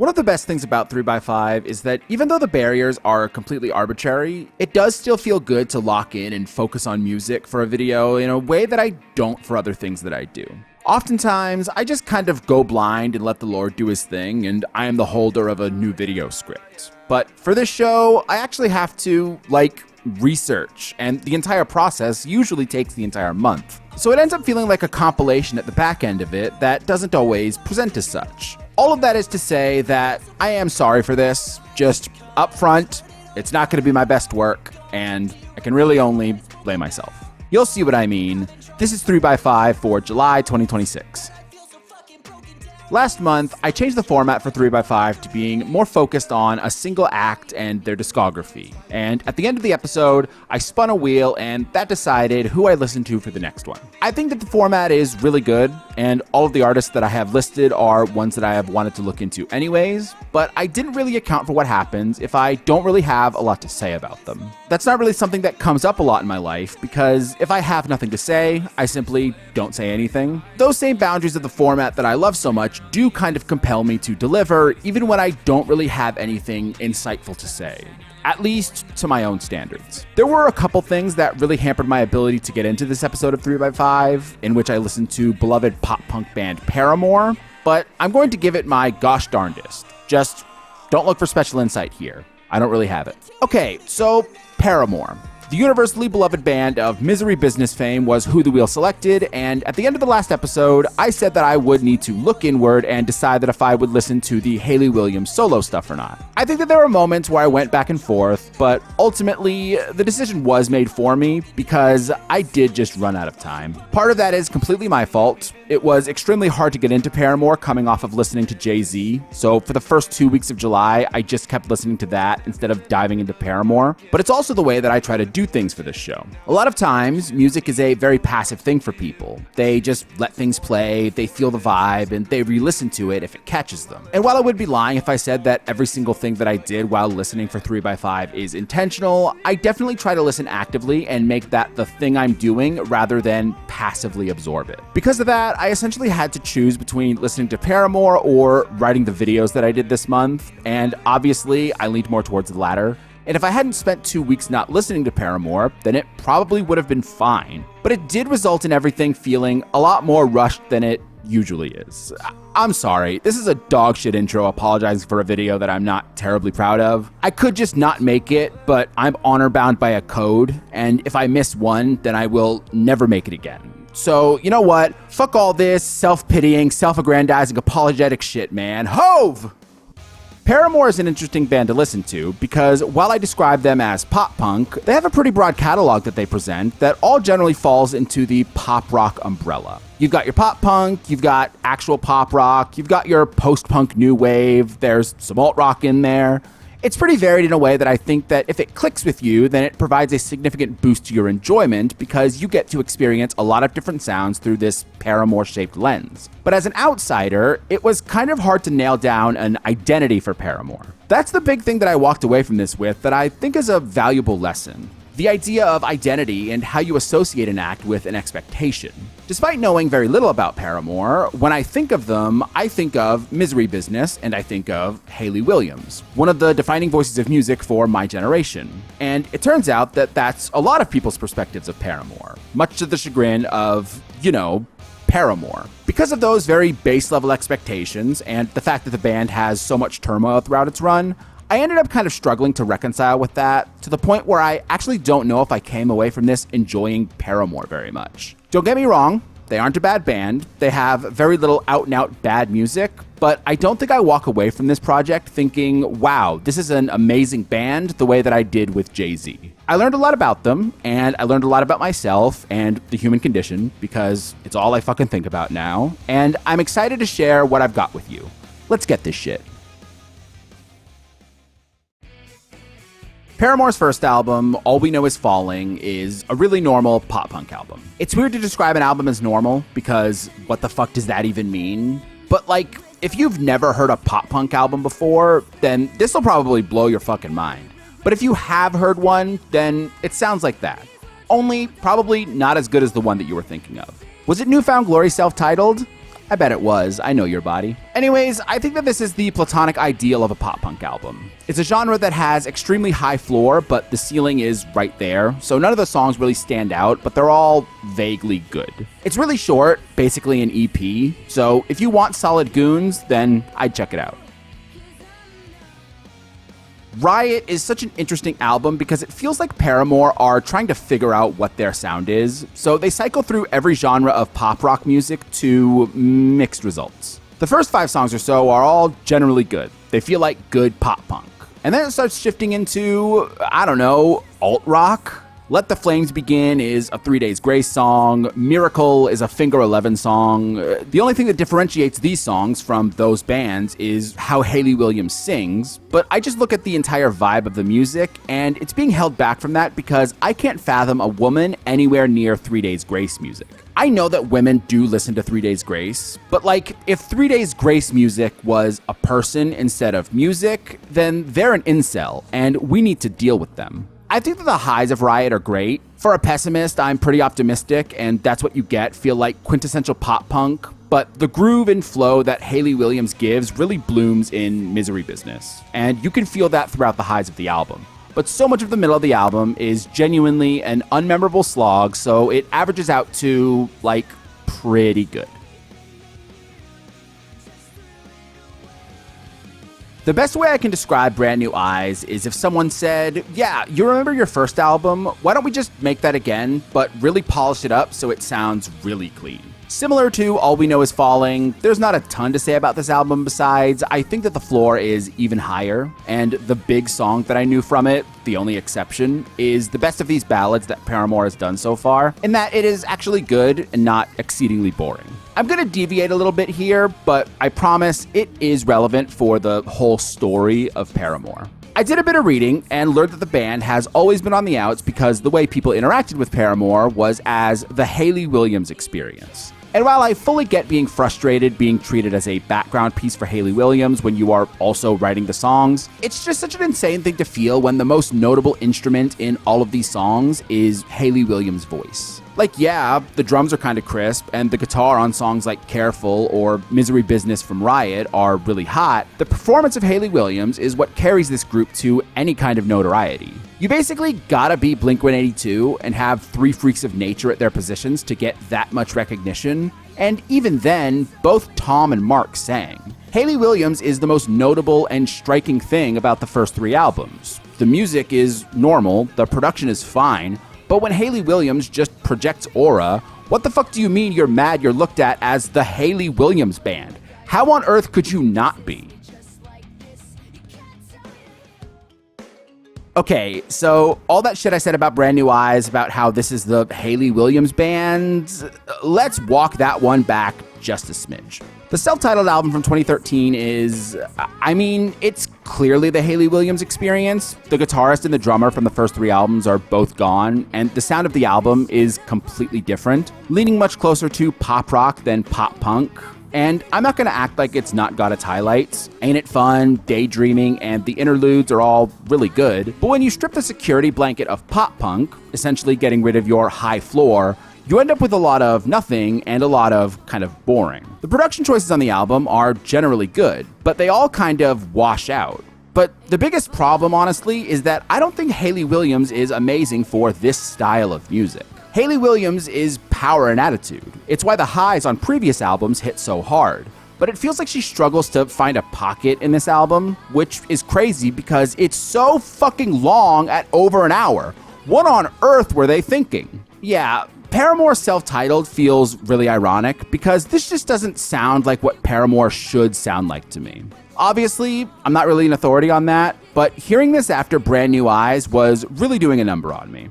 One of the best things about 3x5 is that even though the barriers are completely arbitrary, it does still feel good to lock in and focus on music for a video in a way that I don't for other things that I do. Oftentimes, I just kind of go blind and let the Lord do his thing, and I am the holder of a new video script. But for this show, I actually have to, research, and the entire process usually takes the entire month. So it ends up feeling like a compilation at the back end of it that doesn't always present as such. All of that is to say that I am sorry for this. Just up front, it's not going to be my best work, and I can really only blame myself. You'll see what I mean. This is 3x5 for July 2026. Last month, I changed the format for 3x5 to being more focused on a single act and their discography. And at the end of the episode, I spun a wheel and that decided who I listened to for the next one. I think that the format is really good, and all of the artists that I have listed are ones that I have wanted to look into anyways, but I didn't really account for what happens if I don't really have a lot to say about them. That's not really something that comes up a lot in my life, because if I have nothing to say, I simply don't say anything. Those same boundaries of the format that I love so much do kind of compel me to deliver, even when I don't really have anything insightful to say. At least to my own standards. There were a couple things that really hampered my ability to get into this episode of 3x5, in which I listened to beloved pop-punk band Paramore, but I'm going to give it my gosh darndest. Just don't look for special insight here. I don't really have it. Okay, so Paramore. The universally beloved band of Misery Business fame was who the wheel selected, and at the end of the last episode, I said that I would need to look inward and decide that if I would listen to the Hayley Williams solo stuff or not. I think that there were moments where I went back and forth, but ultimately, the decision was made for me because I did just run out of time. Part of that is completely my fault. It was extremely hard to get into Paramore coming off of listening to Jay-Z, so for the first 2 weeks of July, I just kept listening to that instead of diving into Paramore. But it's also the way that I try to do things for this show. A lot of times, music is a very passive thing for people. They just let things play, they feel the vibe, and they re-listen to it if it catches them. And while I would be lying if I said that every single thing that I did while listening for 3x5 is intentional, I definitely try to listen actively and make that the thing I'm doing rather than passively absorb it. Because of that, I essentially had to choose between listening to Paramore or writing the videos that I did this month, and obviously I leaned more towards the latter. And if I hadn't spent 2 weeks not listening to Paramore, then it probably would have been fine. But it did result in everything feeling a lot more rushed than it usually is. I'm sorry, this is a dog shit intro apologizing for a video that I'm not terribly proud of. I could just not make it, but I'm honor bound by a code, and if I miss one, then I will never make it again. So, you know what? Fuck all this self-pitying, self-aggrandizing, apologetic shit, man. Hove! Paramore is an interesting band to listen to because while I describe them as pop punk, they have a pretty broad catalog that they present that all generally falls into the pop rock umbrella. You've got your pop punk, you've got actual pop rock, you've got your post-punk new wave, there's some alt rock in there. It's pretty varied in a way that I think that if it clicks with you, then it provides a significant boost to your enjoyment because you get to experience a lot of different sounds through this Paramore-shaped lens. But as an outsider, it was kind of hard to nail down an identity for Paramore. That's the big thing that I walked away from this with that I think is a valuable lesson. The idea of identity and how you associate an act with an expectation. Despite knowing very little about Paramore, when I think of them, I think of Misery Business and I think of Hayley Williams, one of the defining voices of music for my generation. And it turns out that that's a lot of people's perspectives of Paramore, much to the chagrin of, Paramore. Because of those very base level expectations and the fact that the band has so much turmoil throughout its run, I ended up kind of struggling to reconcile with that, to the point where I actually don't know if I came away from this enjoying Paramore very much. Don't get me wrong, they aren't a bad band, they have very little out-and-out bad music, but I don't think I walk away from this project thinking, wow, this is an amazing band the way that I did with Jay-Z. I learned a lot about them, and I learned a lot about myself and the human condition, because it's all I fucking think about now, and I'm excited to share what I've got with you. Let's get this shit. Paramore's first album, All We Know Is Falling, is a really normal pop-punk album. It's weird to describe an album as normal, because what the fuck does that even mean? But if you've never heard a pop-punk album before, then this will probably blow your fucking mind. But if you have heard one, then it sounds like that. Only probably not as good as the one that you were thinking of. Was it Newfound Glory self-titled? I bet it was. I know your body. Anyways, I think that this is the platonic ideal of a pop punk album. It's a genre that has extremely high floor, but the ceiling is right there, so none of the songs really stand out, but they're all vaguely good. It's really short, basically an EP, so if you want solid goons, then I'd check it out. Riot is such an interesting album because it feels like Paramore are trying to figure out what their sound is, so they cycle through every genre of pop rock music to mixed results. The first 5 songs or so are all generally good. They feel like good pop punk. And then it starts shifting into, I don't know, alt rock. Let the Flames Begin is a 3 Days Grace song. Miracle is a Finger 11 song. The only thing that differentiates these songs from those bands is how Hayley Williams sings, but I just look at the entire vibe of the music, and it's being held back from that because I can't fathom a woman anywhere near 3 Days Grace music. I know that women do listen to 3 Days Grace, but like, if 3 Days Grace music was a person instead of music, then they're an incel, and we need to deal with them. I think that the highs of Riot are great. For a pessimist, I'm pretty optimistic, and that's what you get, feel like quintessential pop punk, but the groove and flow that Hayley Williams gives really blooms in Misery Business, and you can feel that throughout the highs of the album. But so much of the middle of the album is genuinely an unmemorable slog, so it averages out to, like, pretty good. The best way I can describe Brand New Eyes is if someone said, yeah, you remember your first album? Why don't we just make that again, but really polish it up so it sounds really clean? Similar to All We Know Is Falling, there's not a ton to say about this album besides I think that the floor is even higher, and the big song that I knew from it, the only exception, is the best of these ballads that Paramore has done so far, in that it is actually good and not exceedingly boring. I'm going to deviate a little bit here, but I promise it is relevant for the whole story of Paramore. I did a bit of reading and learned that the band has always been on the outs because the way people interacted with Paramore was as the Hayley Williams experience. And while I fully get being frustrated being treated as a background piece for Hayley Williams when you are also writing the songs, it's just such an insane thing to feel when the most notable instrument in all of these songs is Hayley Williams' voice. Like, yeah, the drums are kind of crisp, and the guitar on songs like Careful or Misery Business from Riot are really hot. The performance of Hayley Williams is what carries this group to any kind of notoriety. You basically gotta be Blink-182 and have 3 freaks of nature at their positions to get that much recognition, and even then, both Tom and Mark sang. Hayley Williams is the most notable and striking thing about the first 3 albums. The music is normal, the production is fine, but when Hayley Williams just projects aura, what the fuck do you mean you're mad you're looked at as the Hayley Williams band? How on earth could you not be? Okay, so all that shit I said about Brand New Eyes, about how this is the Hayley Williams band, let's walk that one back just a smidge. The self-titled album from 2013 is, it's clearly the Hayley Williams experience. The guitarist and the drummer from the first 3 albums are both gone, and the sound of the album is completely different, leaning much closer to pop rock than pop punk. And I'm not gonna act like it's not got its highlights. Ain't It Fun, Daydreaming, and the interludes are all really good, but when you strip the security blanket of pop punk, essentially getting rid of your high floor, you end up with a lot of nothing and a lot of kind of boring. The production choices on the album are generally good, but they all kind of wash out. But the biggest problem, honestly, is that I don't think Hayley Williams is amazing for this style of music. Hayley Williams is power and attitude. It's why the highs on previous albums hit so hard. But it feels like she struggles to find a pocket in this album, which is crazy because it's so fucking long at over an hour. What on earth were they thinking? Yeah, Paramore self-titled feels really ironic because this just doesn't sound like what Paramore should sound like to me. Obviously, I'm not really an authority on that, but hearing this after Brand New Eyes was really doing a number on me.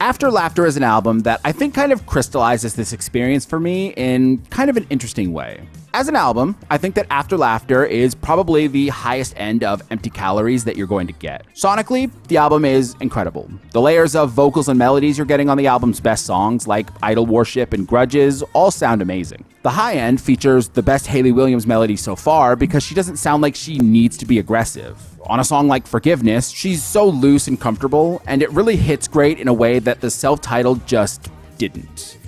After Laughter is an album that I think kind of crystallizes this experience for me in kind of an interesting way. As an album, I think that After Laughter is probably the highest end of empty calories that you're going to get. Sonically, the album is incredible. The layers of vocals and melodies you're getting on the album's best songs, like Idol Worship and Grudges, all sound amazing. The high end features the best Hayley Williams melody so far because she doesn't sound like she needs to be aggressive. on a song like Forgiveness, she's so loose and comfortable, and it really hits great in a way that the self-titled just didn't.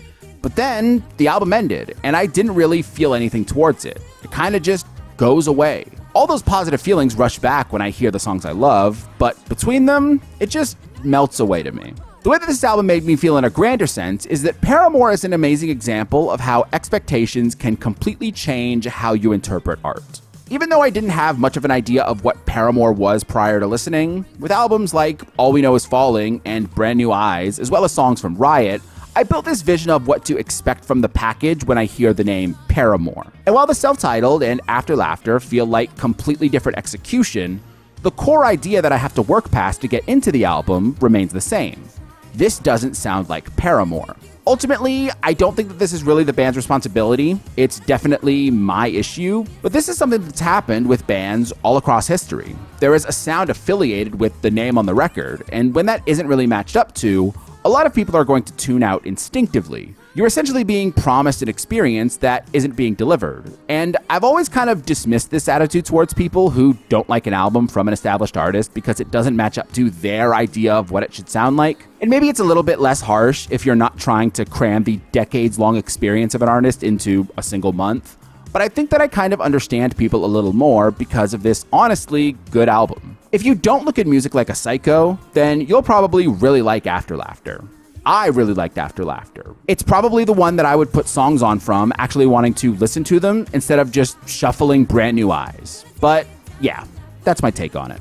But then the album ended, and I didn't really feel anything towards it. It kind of just goes away. All those positive feelings rush back when I hear the songs I love, but between them, it just melts away to me. The way that this album made me feel in a grander sense is that Paramore is an amazing example of how expectations can completely change how you interpret art. Even though I didn't have much of an idea of what Paramore was prior to listening, with albums like All We Know Is Falling and Brand New Eyes, as well as songs from Riot, I built this vision of what to expect from the package when I hear the name Paramore. And while the self-titled and After Laughter feel like completely different execution, the core idea that I have to work past to get into the album remains the same. This doesn't sound like Paramore. Ultimately, I don't think that this is really the band's responsibility. It's definitely my issue, but this is something that's happened with bands all across history. There is a sound affiliated with the name on the record, and when that isn't really matched up to, a lot of people are going to tune out instinctively. You're essentially being promised an experience that isn't being delivered. And I've always kind of dismissed this attitude towards people who don't like an album from an established artist because it doesn't match up to their idea of what it should sound like. And maybe it's a little bit less harsh if you're not trying to cram the decades-long experience of an artist into a single month. But I think that I kind of understand people a little more because of this honestly good album. If you don't look at music like a psycho, then you'll probably really like After Laughter. I really liked After Laughter. It's probably the one that I would put songs on from actually wanting to listen to them instead of just shuffling Brand New Eyes. But yeah, that's my take on it.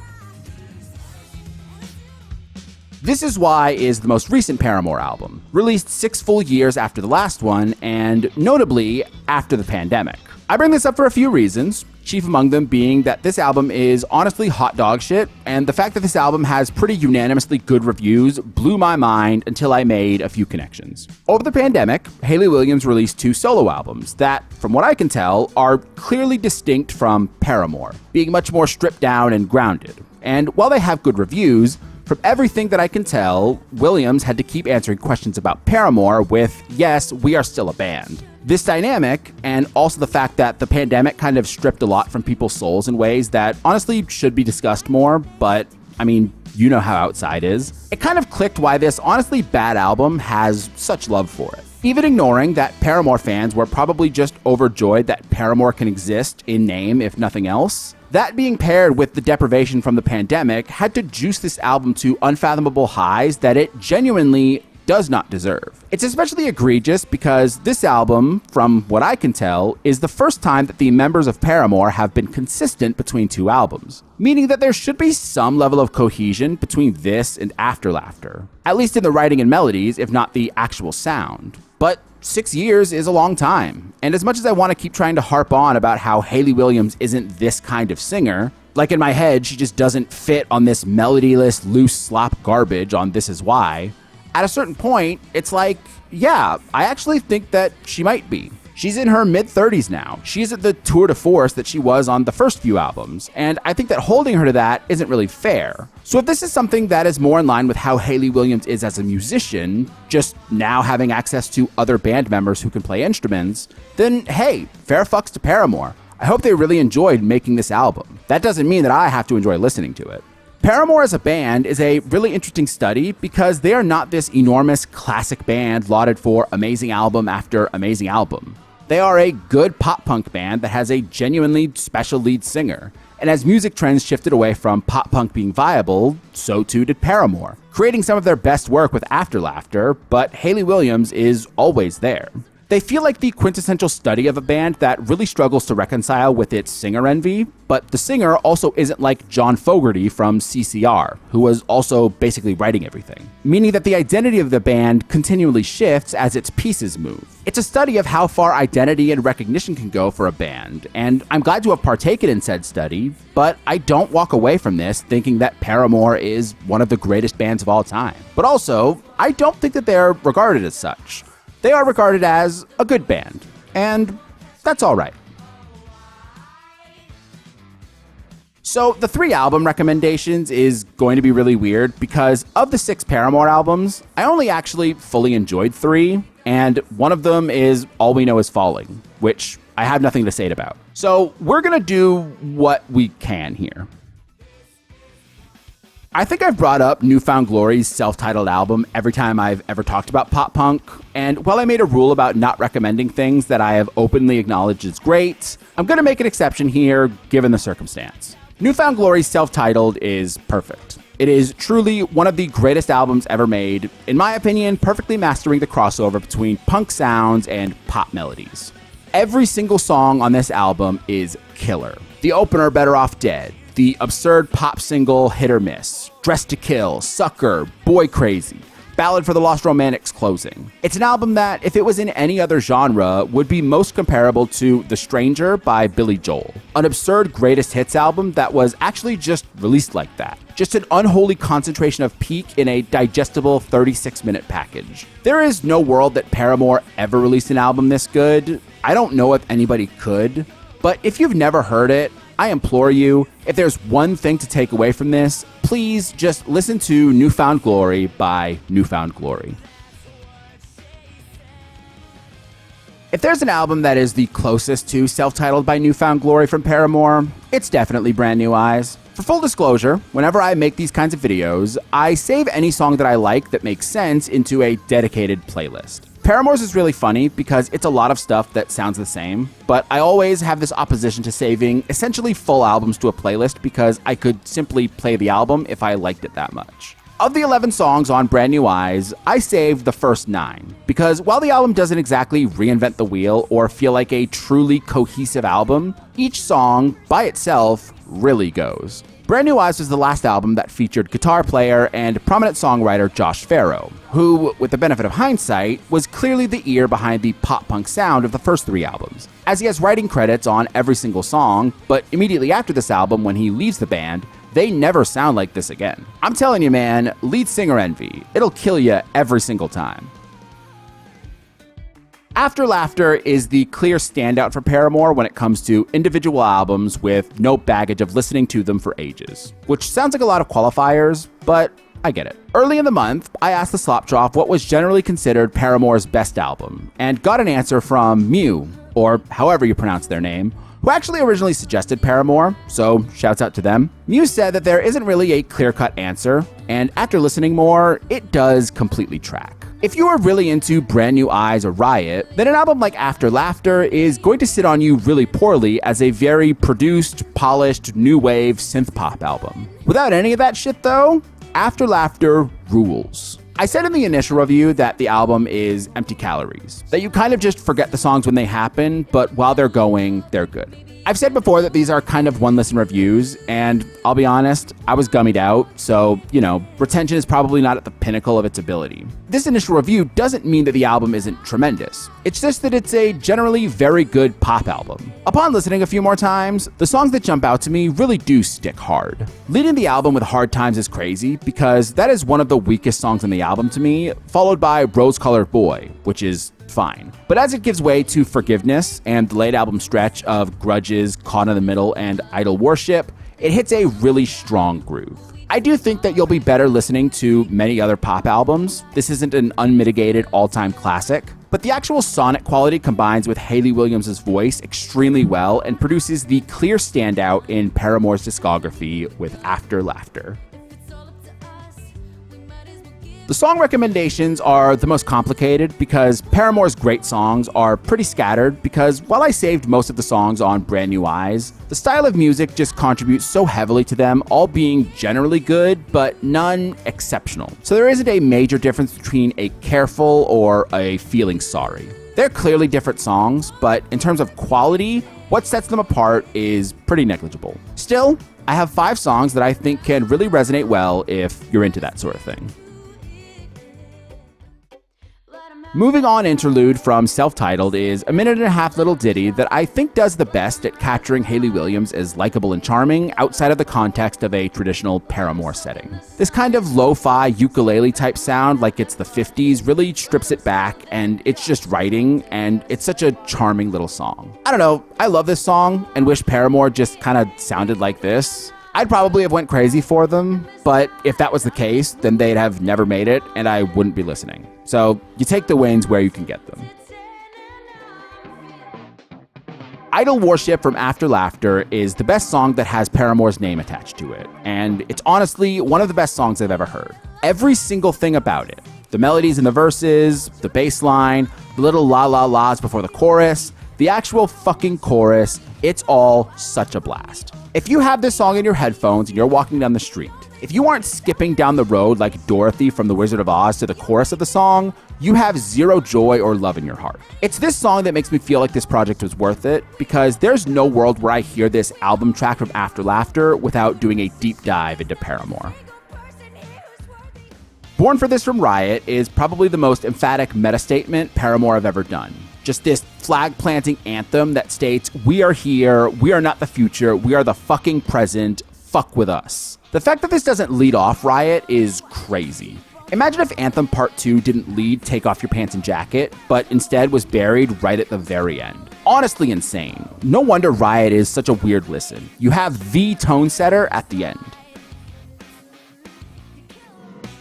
This Is Why is the most recent Paramore album, released 6 full years after the last one, and notably after the pandemic. I bring this up for a few reasons, chief among them being that this album is honestly hot dog shit, and the fact that this album has pretty unanimously good reviews blew my mind until I made a few connections. Over the pandemic, Hayley Williams released 2 solo albums that, from what I can tell, are clearly distinct from Paramore, being much more stripped down and grounded. And while they have good reviews, from everything that I can tell, Williams had to keep answering questions about Paramore with, yes, we are still a band. This dynamic, and also the fact that the pandemic kind of stripped a lot from people's souls in ways that honestly should be discussed more, but, I mean, you know how outside is. It kind of clicked why this honestly bad album has such love for it. Even ignoring that Paramore fans were probably just overjoyed that Paramore can exist in name, if nothing else. That being paired with the deprivation from the pandemic had to juice this album to unfathomable highs that it genuinely does not deserve. It's especially egregious because this album, from what I can tell, is the first time that the members of Paramore have been consistent between 2 albums, meaning that there should be some level of cohesion between this and After Laughter, at least in the writing and melodies, if not the actual sound. But 6 years is a long time, and as much as I want to keep trying to harp on about how Hayley Williams isn't this kind of singer, like in my head she just doesn't fit on this melodyless, loose slop garbage on This Is Why, at a certain point, it's like, yeah, I actually think that she might be. She's in her mid-30s now. She isn't the tour de force that she was on the first few albums, and I think that holding her to that isn't really fair. So if this is something that is more in line with how Hayley Williams is as a musician, just now having access to other band members who can play instruments, then hey, fair fucks to Paramore. I hope they really enjoyed making this album. That doesn't mean that I have to enjoy listening to it. Paramore as a band is a really interesting study because they are not this enormous classic band lauded for amazing album after amazing album. They are a good pop-punk band that has a genuinely special lead singer. And as music trends shifted away from pop-punk being viable, so too did Paramore, creating some of their best work with After Laughter, but Hayley Williams is always there. They feel like the quintessential study of a band that really struggles to reconcile with its singer envy, but the singer also isn't like John Fogerty from CCR, who was also basically writing everything, meaning that the identity of the band continually shifts as its pieces move. It's a study of how far identity and recognition can go for a band, and I'm glad to have partaken in said study, but I don't walk away from this thinking that Paramore is one of the greatest bands of all time. But also, I don't think that they're regarded as such. They are regarded as a good band, and that's all right. So the 3 album recommendations is going to be really weird because of the 6 Paramore albums, I only actually fully enjoyed 3, and one of them is All We Know Is Falling, which I have nothing to say about. So we're gonna do what we can here. I think I've brought up New Found Glory's self-titled album every time I've ever talked about pop punk, and while I made a rule about not recommending things that I have openly acknowledged as great, I'm going to make an exception here given the circumstance. New Found Glory's self-titled is perfect. It is truly one of the greatest albums ever made, in my opinion, perfectly mastering the crossover between punk sounds and pop melodies. Every single song on this album is killer. The opener, Better Off Dead, the absurd pop single Hit or Miss, Dressed to Kill, Sucker, Boy Crazy, Ballad for the Lost Romantics closing. It's an album that, if it was in any other genre, would be most comparable to The Stranger by Billy Joel, an absurd greatest hits album that was actually just released like that. Just an unholy concentration of peak in a digestible 36-minute package. There is no world that Paramore ever released an album this good. I don't know if anybody could, but if you've never heard it, I implore you, if there's one thing to take away from this, please just listen to New Found Glory by New Found Glory. If there's an album that is the closest to self-titled by New Found Glory from Paramore, it's definitely Brand New Eyes. For full disclosure, whenever I make these kinds of videos, I save any song that I like that makes sense into a dedicated playlist. Paramore's is really funny because it's a lot of stuff that sounds the same, but I always have this opposition to saving essentially full albums to a playlist because I could simply play the album if I liked it that much. Of the 11 songs on Brand New Eyes, I saved the first 9, because while the album doesn't exactly reinvent the wheel or feel like a truly cohesive album, each song, by itself, really goes. Brand New Eyes was the last album that featured guitar player and prominent songwriter Josh Farro, who, with the benefit of hindsight, was clearly the ear behind the pop-punk sound of the first 3 albums, as he has writing credits on every single song, but immediately after this album, when he leaves the band, they never sound like this again. I'm telling you, man, lead singer envy. It'll kill you every single time. After Laughter is the clear standout for Paramore when it comes to individual albums with no baggage of listening to them for ages. Which sounds like a lot of qualifiers, but I get it. Early in the month, I asked the Slop Trough what was generally considered Paramore's best album, and got an answer from Mew, or however you pronounce their name, who actually originally suggested Paramore, so shouts out to them. Mew said that there isn't really a clear-cut answer, and after listening more, it does completely track. If you are really into Brand New Eyes or Riot, then an album like After Laughter is going to sit on you really poorly as a very produced, polished, new wave synth pop album. Without any of that shit though, After Laughter rules. I said in the initial review that the album is empty calories, that you kind of just forget the songs when they happen, but while they're going, they're good. I've said before that these are kind of one-listen reviews, and I'll be honest, I was gummied out, so, retention is probably not at the pinnacle of its ability. This initial review doesn't mean that the album isn't tremendous. It's just that it's a generally very good pop album. Upon listening a few more times, the songs that jump out to me really do stick hard. Leading the album with Hard Times is crazy, because that is one of the weakest songs on the album to me, followed by Rose-Colored Boy, which is fine. But as it gives way to Forgiveness and the late album stretch of Grudges, Caught in the Middle, and Idol Worship, it hits a really strong groove. I do think that you'll be better listening to many other pop albums. This isn't an unmitigated all-time classic, but the actual sonic quality combines with Hayley Williams' voice extremely well and produces the clear standout in Paramore's discography with After Laughter. The song recommendations are the most complicated because Paramore's great songs are pretty scattered because while I saved most of the songs on Brand New Eyes, the style of music just contributes so heavily to them all being generally good, but none exceptional. So there isn't a major difference between a careful or a feeling sorry. They're clearly different songs, but in terms of quality, what sets them apart is pretty negligible. Still, I have 5 songs that I think can really resonate well if you're into that sort of thing. Moving on interlude from self-titled is a 1.5-minute little ditty that I think does the best at capturing Hayley Williams as likable and charming outside of the context of a traditional Paramore setting. This kind of lo-fi ukulele type sound like it's the 50s really strips it back, and it's just writing, and it's such a charming little song. I don't know, I love this song and wish Paramore just kind of sounded like this. I'd probably have went crazy for them, but if that was the case, then they'd have never made it, and I wouldn't be listening. So you take the wins where you can get them. Idol Warship from After Laughter is the best song that has Paramore's name attached to it, and it's honestly one of the best songs I've ever heard. Every single thing about it, the melodies in the verses, the bass line, the little la-la-las before the chorus, the actual fucking chorus, it's all such a blast. If you have this song in your headphones and you're walking down the street, if you aren't skipping down the road like Dorothy from The Wizard of Oz to the chorus of the song, you have zero joy or love in your heart. It's this song that makes me feel like this project was worth it, because there's no world where I hear this album track from After Laughter without doing a deep dive into Paramore. Born for This from Riot is probably the most emphatic meta-statement Paramore have ever done. Just this flag-planting anthem that states, we are here, we are not the future, we are the fucking present, fuck with us. The fact that this doesn't lead off Riot is crazy. Imagine if Anthem Part 2 didn't lead Take Off Your Pants and Jacket, but instead was buried right at the very end. Honestly insane. No wonder Riot is such a weird listen. You have the tone setter at the end.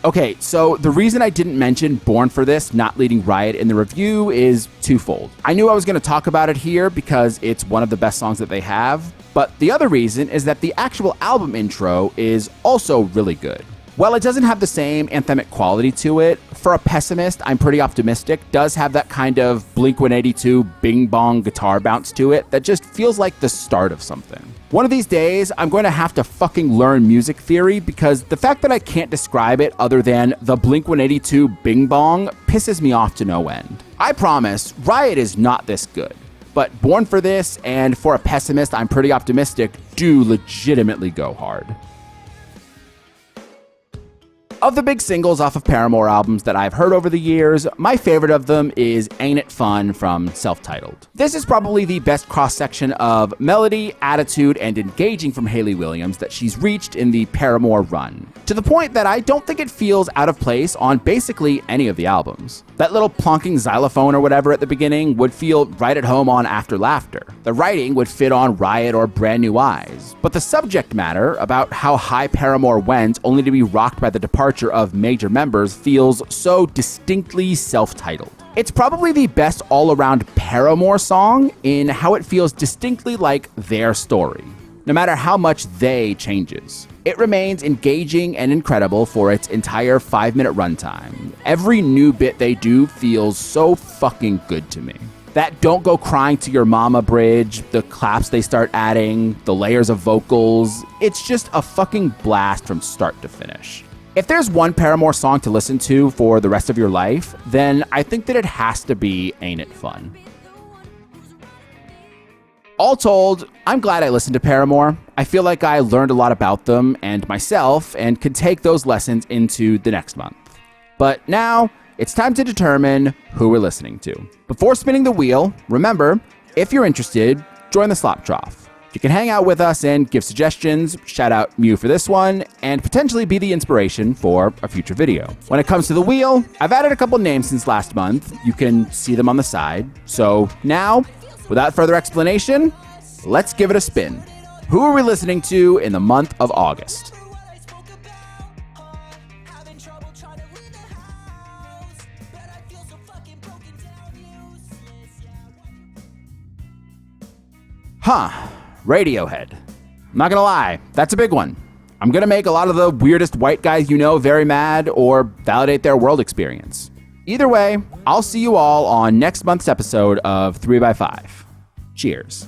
Okay, so the reason I didn't mention Born for This not leading Riot in the review is twofold. I knew I was going to talk about it here because it's one of the best songs that they have, but the other reason is that the actual album intro is also really good. While it doesn't have the same anthemic quality to it, For a Pessimist, I'm Pretty Optimistic does have that kind of Blink-182 bing-bong guitar bounce to it that just feels like the start of something. One of these days, I'm going to have to fucking learn music theory, because the fact that I can't describe it other than the Blink-182 bing-bong pisses me off to no end. I promise, Riot is not this good, but Born for This and For a Pessimist, I'm Pretty Optimistic do legitimately go hard. Of the big singles off of Paramore albums that I've heard over the years, my favorite of them is Ain't It Fun from Self-Titled. This is probably the best cross-section of melody, attitude, and engaging from Hayley Williams that she's reached in the Paramore run, to the point that I don't think it feels out of place on basically any of the albums. That little plonking xylophone or whatever at the beginning would feel right at home on After Laughter. The writing would fit on Riot or Brand New Eyes. But the subject matter, about how high Paramore went only to be rocked by the departure of major members, feels so distinctly self-titled. It's probably the best all-around Paramore song in how it feels distinctly like their story, no matter how much they changes. It remains engaging and incredible for its entire 5-minute runtime. Every new bit they do feels so fucking good to me. That Don't Go Crying to Your Mama bridge, the claps they start adding, the layers of vocals, it's just a fucking blast from start to finish. If there's one Paramore song to listen to for the rest of your life, then I think that it has to be Ain't It Fun. All told, I'm glad I listened to Paramore. I feel like I learned a lot about them and myself and could take those lessons into the next month. But now, it's time to determine who we're listening to. Before spinning the wheel, remember, if you're interested, join the Slop Trough. You can hang out with us and give suggestions, shout out Mew for this one, and potentially be the inspiration for a future video. When it comes to the wheel, I've added a couple names since last month. You can see them on the side. So now, without further explanation, let's give it a spin. Who are we listening to in the month of August? Radiohead. I'm not gonna lie, that's a big one. I'm gonna make a lot of the weirdest white guys you know very mad, or validate their world experience. Either way, I'll see you all on next month's episode of 3x5. Cheers.